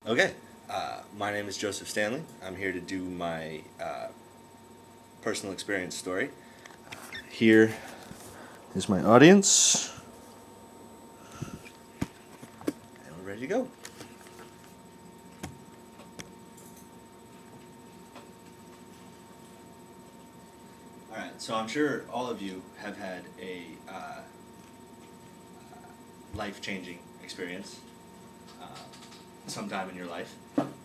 Okay, my name is Joseph Stanley. I'm here to do my personal experience story. Here is my audience, and we're ready to go. All right, so I'm sure all of you have had a life-changing experience sometime in your life,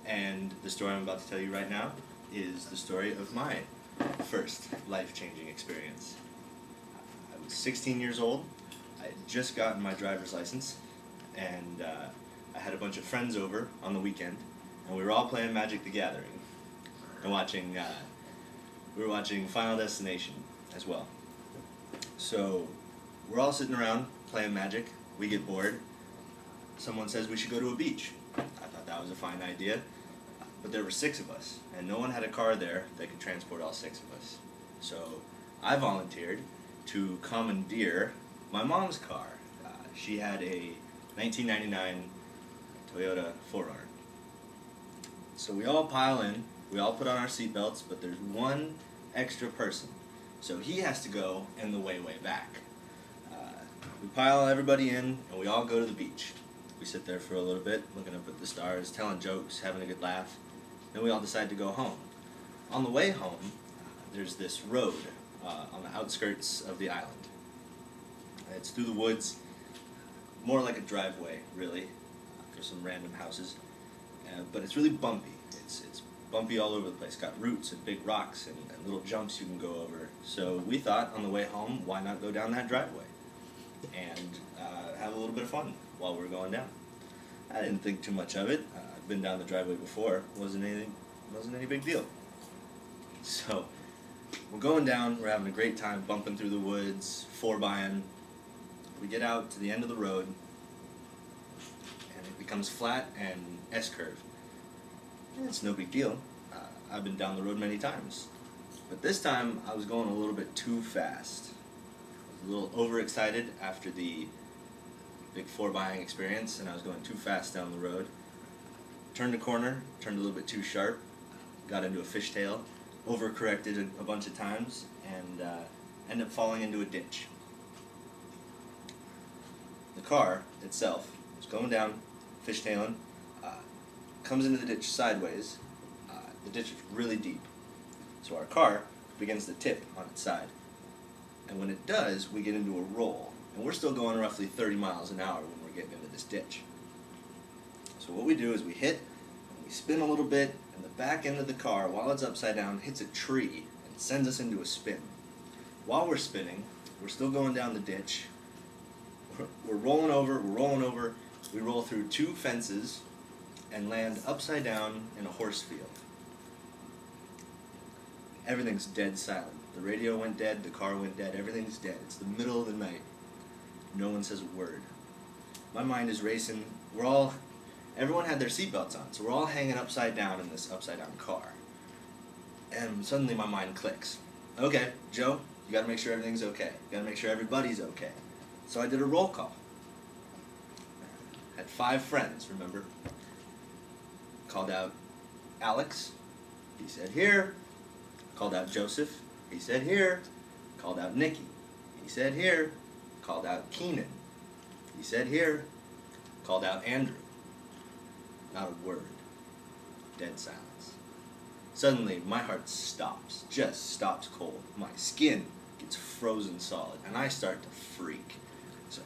and the story I'm about to tell you right now is the story of my first life-changing experience. I was 16 years old. I had just gotten my driver's license, and I had a bunch of friends over on the weekend, and we were all playing Magic the Gathering and watching. We were watching Final Destination as well. So we're all sitting around playing Magic. We get bored. Someone says we should go to a beach. I thought that was a fine idea, but there were 6 of us, and no one had a car there that could transport all 6 of us. So I volunteered to commandeer my mom's car. She had a 1999 Toyota 4Runner. So we all pile in, we all put on our seatbelts, but there's one extra person. So he has to go in the way back. We pile everybody in, and we all go to the beach. We sit there for a little bit, looking up at the stars, telling jokes, having a good laugh. Then we all decide to go home. On the way home, there's this road on the outskirts of the island. It's through the woods, more like a driveway, really, for some random houses. But it's really bumpy. It's bumpy all over the place. Got roots and big rocks and little jumps you can go over. So we thought on the way home, why not go down that driveway and have a little bit of fun while we were going down. I didn't think too much of it. I've been down the driveway before. Wasn't any big deal. So we're going down. We're having a great time bumping through the woods, 4-bying. We get out to the end of the road, and it becomes flat and S-curve. It's no big deal. I've been down the road many times. But this time, I was going a little bit too fast. I was a little overexcited after the big 4-bying experience, and I was going too fast down the road. Turned a corner, turned a little bit too sharp, got into a fishtail, overcorrected a bunch of times, and ended up falling into a ditch. The car itself was going down, fishtailing, comes into the ditch sideways. The ditch is really deep, so our car begins to tip on its side. And when it does, we get into a roll, and we're still going roughly 30 miles an hour when we're getting into this ditch. So what we do is we hit, and we spin a little bit, and the back end of the car, while it's upside down, hits a tree and sends us into a spin. While we're spinning, we're still going down the ditch. We're rolling over, we roll through 2 fences and land upside down in a horse field. Everything's dead silent. The radio went dead, the car went dead, everything's dead. It's the middle of the night. No one says a word. My mind is racing. Everyone had their seatbelts on, so we're all hanging upside down in this upside down car. And suddenly my mind clicks. Okay, Joe, you gotta make sure everything's okay. You gotta make sure everybody's okay. So I did a roll call. Had 5 friends, remember? Called out Alex. He said here. Called out Joseph. He said here. Called out Nicky. He said here. Called out Keenan. He said here. Called out Andrew. Not a word. Dead silence. Suddenly, my heart stops. Just stops cold. My skin gets frozen solid, and I start to freak. So,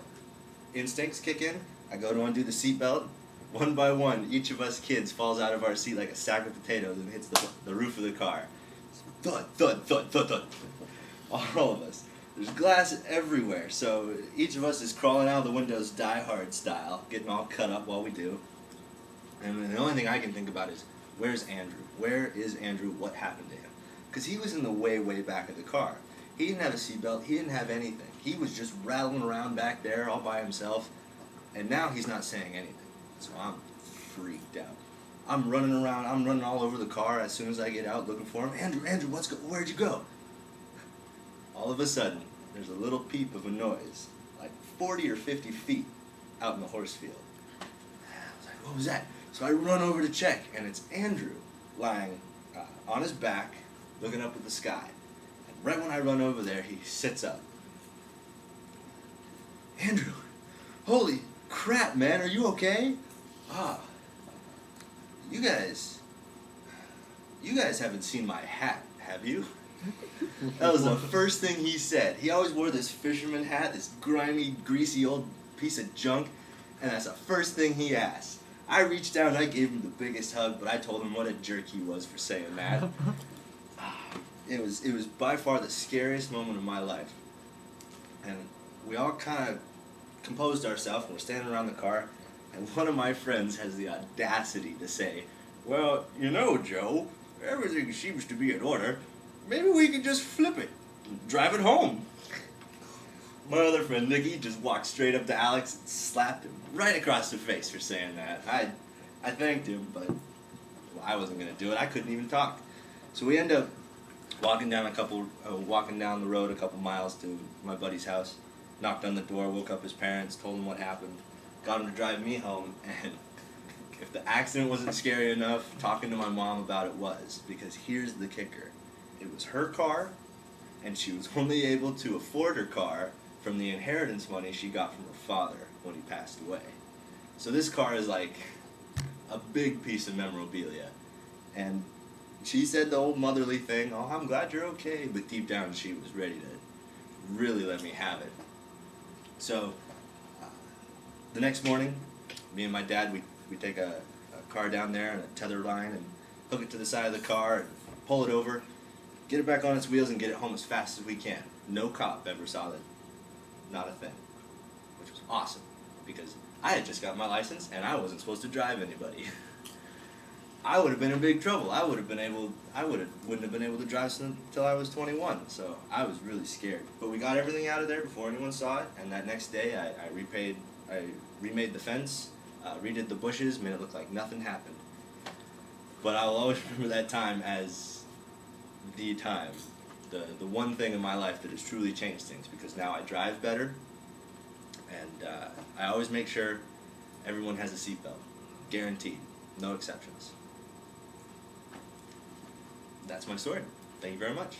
instincts kick in. I go to undo the seatbelt. One by one, each of us kids falls out of our seat like a sack of potatoes and hits the roof of the car. Thud, thud, thud, thud, thud. All of us. There's glass everywhere, so each of us is crawling out of the windows Die Hard style, getting all cut up while we do. And the only thing I can think about is, where's Andrew? Where is Andrew? What happened to him? Because he was in the way back of the car. He didn't have a seatbelt. He didn't have anything. He was just rattling around back there all by himself, and now he's not saying anything. So I'm freaked out. I'm running around. I'm running all over the car as soon as I get out looking for him. Andrew, where'd you go? All of a sudden, there's a little peep of a noise, like 40 or 50 feet out in the horse field. I was like, what was that? So I run over to check, and it's Andrew lying on his back, looking up at the sky. And right when I run over there, he sits up. Andrew, holy crap, man, are you okay? Ah, you guys haven't seen my hat, have you? That was the first thing he said. He always wore this fisherman hat, this grimy, greasy old piece of junk, and that's the first thing he asked. I reached down and I gave him the biggest hug, but I told him what a jerk he was for saying that. It was by far the scariest moment of my life. And we all kind of composed ourselves, and we're standing around the car, and one of my friends has the audacity to say, well, you know, Joe, everything seems to be in order. Maybe we can just flip it and drive it home. My other friend, Nicky, just walked straight up to Alex and slapped him right across the face for saying that. I thanked him, but I wasn't going to do it. I couldn't even talk. So we end up walking down the road a couple miles to my buddy's house, knocked on the door, woke up his parents, told them what happened, got him to drive me home, and if the accident wasn't scary enough, talking to my mom about it was, because here's the kicker. It was her car, and she was only able to afford her car from the inheritance money she got from her father when he passed away. So this car is like a big piece of memorabilia. And she said the old motherly thing, oh, I'm glad you're okay, but deep down she was ready to really let me have it. So the next morning, me and my dad, we take a car down there and a tether line and hook it to the side of the car and pull it over, get it back on its wheels and get it home as fast as we can. No cop ever saw it. Not a thing. Which was awesome, because I had just got my license and I wasn't supposed to drive anybody. I would have been in big trouble. wouldn't have been able to drive until I was 21, so I was really scared. But we got everything out of there before anyone saw it, and that next day I remade the fence, redid the bushes, made it look like nothing happened. But I will always remember that time as the time, the one thing in my life that has truly changed things, because now I drive better, and I always make sure everyone has a seatbelt, guaranteed, no exceptions. That's my story. Thank you very much.